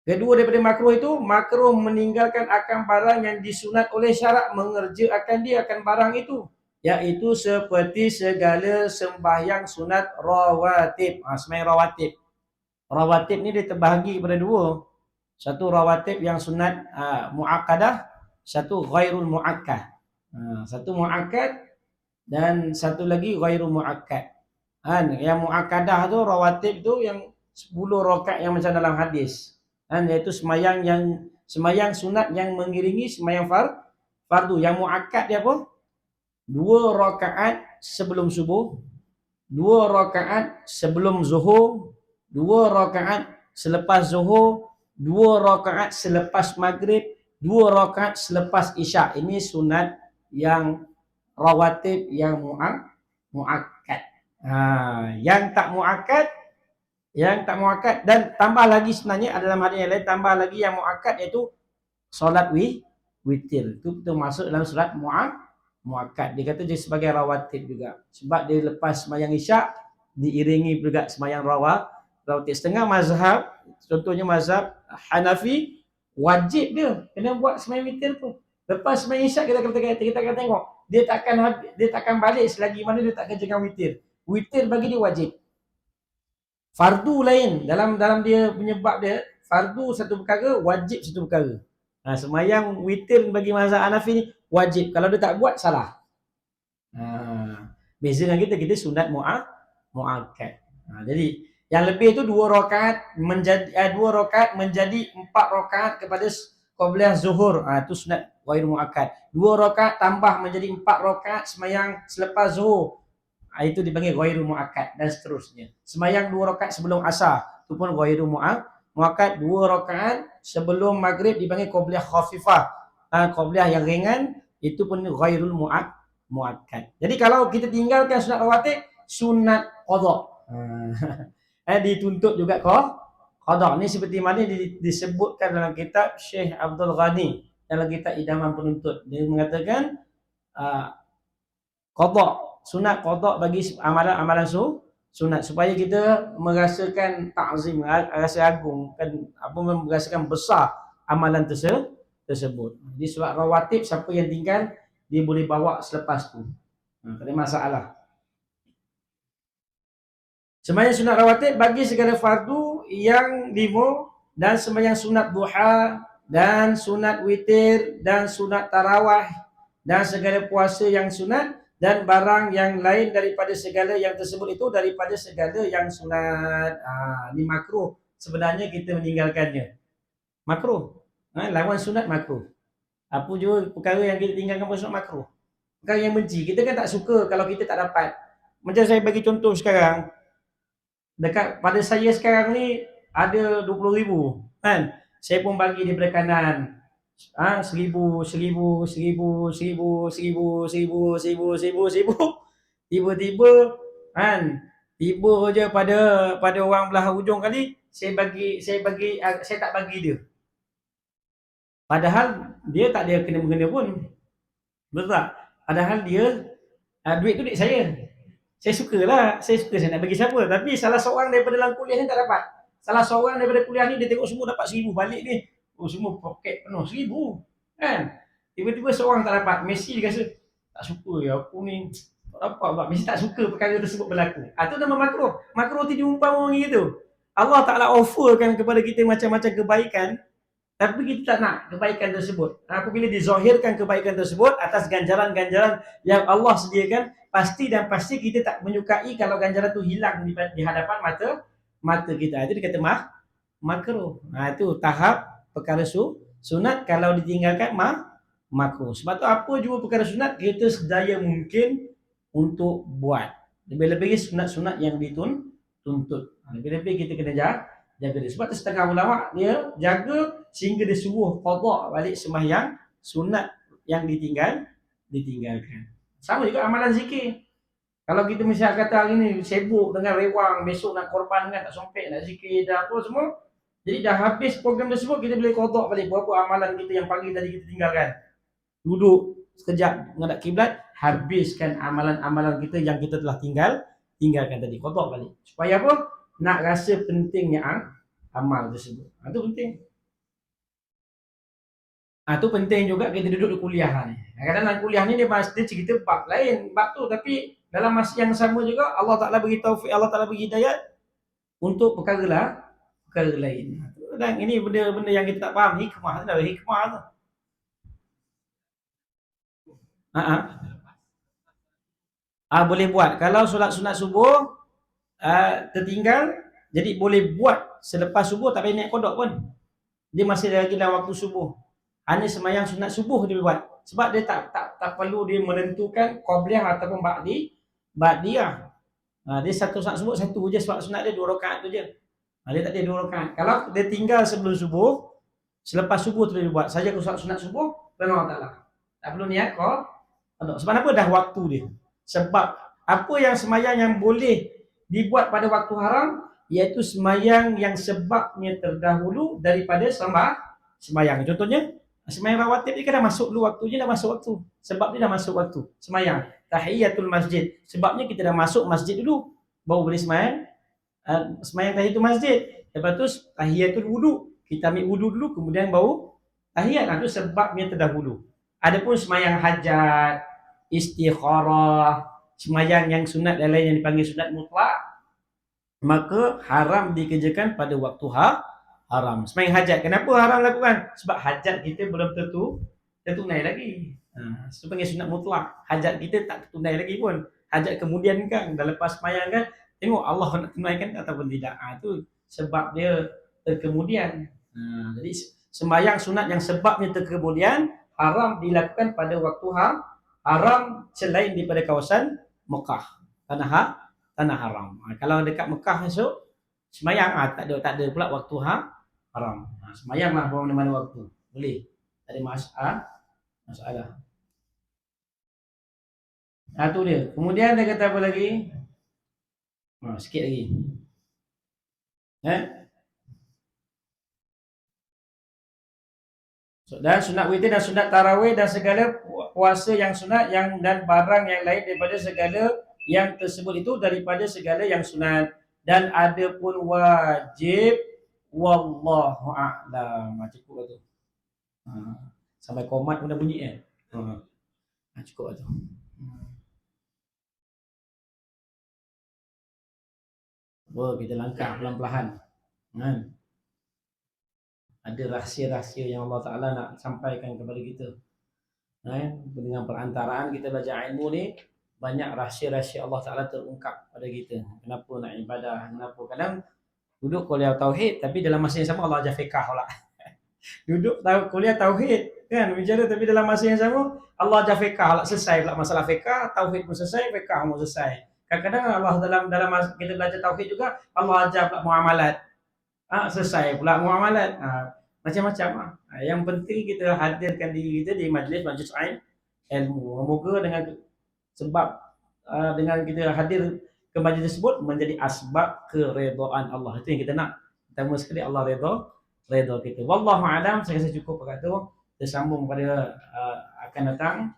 daripada makruh itu, makruh meninggalkan akan barang yang disunat oleh syarak, mengerjakan dia akan barang itu, iaitu seperti segala sembahyang sunat rawatib. Sembahyang rawatib. Rawatib ni dia terbahagi pada dua. Satu rawatib yang sunat muakkadah, satu ghairul muakkad. Satu muakkad dan satu lagi ghairul muakkad. Yang muakkadah tu rawatib tu yang 10 rakaat yang macam dalam hadis. Iaitu semayang sunat yang mengiringi semayang fardu. Yang muakkad dia apa? 2 rakaat sebelum subuh, 2 rakaat sebelum zuhur, 2 rakaat selepas zuhur, 2 rakaat selepas maghrib, 2 rakaat selepas isyak. Ini sunat yang rawatib yang muakkad. Yang tak muakkad dan tambah lagi sebenarnya dalam hadis yang lain, tambah lagi yang muakkad iaitu solat witir. Itu termasuk dalam solat muakkad. Dia kata dia sebagai rawatib juga. Sebab dia lepas sembahyang isyak diiringi juga sembahyang rawatib. Setengah mazhab, contohnya mazhab Hanafi, wajib dia kena buat sembahyang witir tu. Lepas sembahyang isyak kita akan tengok dia takkan balik selagi mana dia tak kerjakan witir. Witir bagi dia wajib. Fardu lain, dalam dia penyebab dia, fardu satu perkara, wajib satu perkara. Sembahyang witir bagi mazhab Hanafi ni wajib. Kalau dia tak buat, salah. Beza dengan kita sunat muakkad. Jadi yang lebih itu 2 rakaat menjadi 4 rakaat kepada qabliyah zuhur. Itu sunat ghair muakkad. 2 rakaat tambah menjadi 4 rakaat sembahyang selepas zuhur. Itu dipanggil ghairul muakkad dan seterusnya. Sembahyang 2 rakaat sebelum asar, itu pun ghairul muakkad. 2 rakaat sebelum maghrib dipanggil qabliyah khafifah. Qabliyah yang ringan, itu pun ghairul muakkad. Jadi kalau kita tinggalkan sunat rawatib, sunat qada. Dituntut juga qada. Ini seperti mana disebutkan dalam kitab Syekh Abdul Ghani dalam kitab Idaman Penuntut. Dia mengatakan qada, sunat qada bagi amalan sunat, supaya kita merasakan ta'zim, rasa agung, merasakan besar amalan tersebut. Jadi sebab rawatib siapa yang tinggal dia boleh bawa selepas tu. Tak ada masalah. Sembahyang sunat rawatib bagi segala fardu yang 5 dan sembahyang sunat duha dan sunat witir dan sunat tarawih dan segala puasa yang sunat dan barang yang lain daripada segala yang tersebut itu daripada segala yang sunat. Ini makruh sebenarnya kita meninggalkannya. Makruh. Lawan sunat makruh. Apa juga perkara yang kita tinggalkan sunat makruh. Perkara yang benci. Kita kan tak suka kalau kita tak dapat. Macam saya bagi contoh sekarang. Dekat pada saya sekarang ni ada 20,000 kan. Saya pun bagi daripada kanan. 1,000. Tiba-tiba kan, tiba je pada orang belah hujung kali saya tak bagi dia. Padahal dia tak ada kena-mengena pun. Betul tak? Padahal dia duit tu duit saya. Saya suka saya nak bagi siapa. Tapi salah seorang daripada dalam kuliah ni tak dapat. Salah seorang daripada kuliah ni dia tengok semua dapat 1,000 balik ni. Semua poket penuh 1,000 kan. Tiba-tiba seorang tak dapat. Messi dia rasa tak suka ya aku ni tak dapat sebab Messi tak suka perkara tersebut berlaku. Itu nama makruh. Makruh tu diumpama orang gitu. Allah Ta'ala offerkan kepada kita macam-macam kebaikan, tapi kita tak nak kebaikan tersebut. Apabila dizahirkan kebaikan tersebut atas ganjaran-ganjaran yang Allah sediakan, pasti kita tak menyukai kalau ganjaran tu hilang di hadapan mata kita. Itu dikata makruh. Itu tahap perkara sunat kalau ditinggalkan makruh. Sebab tu apa juga perkara sunat kita sedaya mungkin untuk buat. Lebih-lebih sunat-sunat yang tuntut. Lebih-lebih kita kena jaga dia. Sebab tu setengah ulama dia jaga sehingga dia suruh qada balik sembahyang sunat yang ditinggalkan. Sama juga amalan zikir. Kalau kita mesti kata hari ni sibuk dengan rewang, besok nak korban kan, tak sempat nak zikir dah apa semua. Jadi dah habis program tersebut, kita boleh qada balik berapa amalan kita yang pagi tadi kita tinggalkan. Duduk sekejap menghadap kiblat, habiskan amalan-amalan kita yang kita telah tinggalkan tadi, qada balik. Supaya apa? Nak rasa pentingnya amal tersebut. Itu penting. Itu penting juga kita duduk di kuliah ni. Kadang-kadang kuliah ni dia cerita bab lain, bab tu, tapi dalam masa yang sama juga Allah Taala bagi taufik, Allah Taala bagi hidayah untuk perkara lain. Dan ini benda-benda yang kita tak faham, hikmah tu. Boleh buat. Kalau solat sunat subuh tertinggal, jadi boleh buat selepas subuh, tak payah niat qada pun. Dia masih lagi dalam waktu subuh. Hanya sembahyang sunat subuh dia buat. Sebab dia tak perlu dia menentukan qabliyah ataupun ba'diyah. Dia satu sunat subuh satu je, sebab sunat dia 2 rakaat tu je. Dia tak ada 2 rakaat. Kalau dia tinggal sebelum subuh, selepas subuh tu dia buat. Saja sunat subuh kerana Allah Taala. Tak perlu niat qada. Sebab apa? Dah waktu dia. Sebab apa yang sembahyang yang boleh dibuat pada waktu haram, iaitu sembahyang yang sebabnya terdahulu daripada sembahyang. Contohnya sembahyang rawatib ni kan dah masuk dulu waktunya, dah masuk waktu. Sebab dia dah masuk waktu. Sembahyang tahiyatul masjid, sebabnya kita dah masuk masjid dulu baru boleh sembahyang. Sembahyang tahiyatul masjid, lepas tu tahiyatul wudu, kita ambil wudu dulu kemudian baru tahiyat. Itu sebabnya terdahulu. Adapun sembahyang hajat, istikharah, sembahyang yang sunat dan lain yang dipanggil sunat mutlak, maka haram dikerjakan pada waktu haram. Sembahyang hajat, kenapa haram lakukan? Sebab hajat kita belum tertunai lagi. Itu panggil sunat mutlak. Hajat kita tak tertunai lagi pun. Hajat kemudian kan, dah lepas sembahyang kan, tengok Allah nak tunaikan ataupun tidak. Itu sebab dia terkemudian. Jadi sembahyang sunat yang sebabnya terkemudian haram dilakukan pada waktu haram selain daripada kawasan Mekah, tanah haram. Kalau dekat Mekah esok sembahyang tak ada pula waktu haram. Sembahyanglah mana-mana waktu boleh, tak ada masalah. Tu dia. Kemudian dia kata apa lagi? Sikit lagi. Dan sunat witir dan sunat tarawih dan segala puasa yang sunat yang dan barang yang lain daripada segala yang tersebut itu daripada segala yang sunat. Dan ada pun wajib, wallahu a'lam. Cukup tu. Sampai komat pun dah bunyi cukup tu. Kita langkah pelan-pelan. Ada rahsia-rahsia yang Allah Ta'ala nak sampaikan kepada kita. Dengan perantaraan kita belajar ilmu ni, banyak rahsia-rahsia Allah Ta'ala terungkap pada kita. Kenapa nak ibadah, kenapa kadang duduk kuliah tauhid tapi dalam masa yang sama Allah ajar fiqh pula. Duduk kuliah tauhid kan, bicara tapi dalam masa yang sama Allah ajar fiqh pula, selesai pula masalah fiqh, tauhid pun selesai, fiqh pun selesai. Kadang-kadang Allah dalam masa kita belajar tauhid juga Allah ajar pula muamalat. Selesai pula muamalat. Macam-macam. Yang penting kita hadirkan diri kita di majlis ilmu. Moga dengan sebab dengan kita hadir ke majlis tersebut menjadi asbab keredaan Allah. Itu yang kita nak. Pertama sekali Allah redha kita. Wallahu a'lam. Saya rasa cukup pada tu. Kita sambung pada akan datang.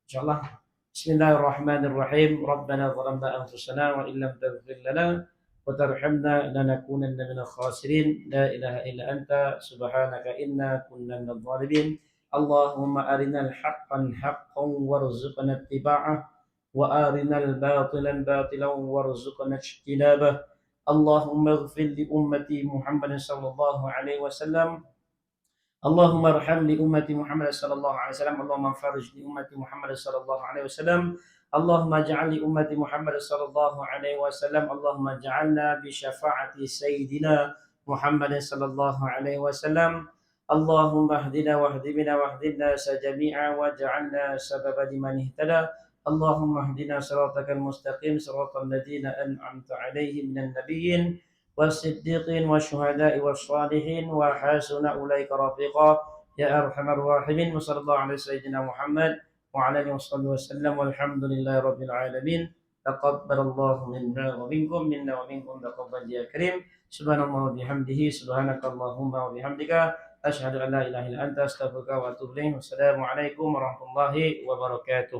InsyaAllah. Bismillahirrahmanirrahim. Rabbana zalamna anfusana wa illam taghfir lana وترحمنا لنكونن من الخاسرين لا إله إلا أنت سبحانك إنا كنا من الظالمين اللهم أرنا الحق حقا وارزقنا اتباعه وأرنا الباطل باطلا وارزقنا اجتنابه اللهم اغفر لأمة محمد صلى الله عليه وسلم اللهم ارحم لأمة محمد صلى الله عليه وسلم اللهم فرج لأمة محمد صلى الله عليه وسلم اللهم اجعل لأمة محمد صلى الله عليه وسلم اللهم اجعلنا بشفاعة سيدنا محمد صلى الله عليه وسلم اللهم اهدنا واهد بنا واهد الناس جميعا واجعلنا سببا لمن اهتدى اللهم اهدنا صراطك المستقيم صراط الذين أنعمت عليهم من النبيين والصديقين والشهداء والصالحين وحسن أولئك رفيقا يا أرحم الراحمين. وصلى الله على سيدنا محمد وعلى آله وصحبه وسلم والحمد لله رب العالمين. تقبل الله منا ومنكم تقبل يا كريم. سبحان الله وبحمده سبحانك اللهم وبحمدك أشهد أن لا إله إلا أنت أستغفرك وأتوب إليك. والسلام عليكم ورحمة الله وبركاته.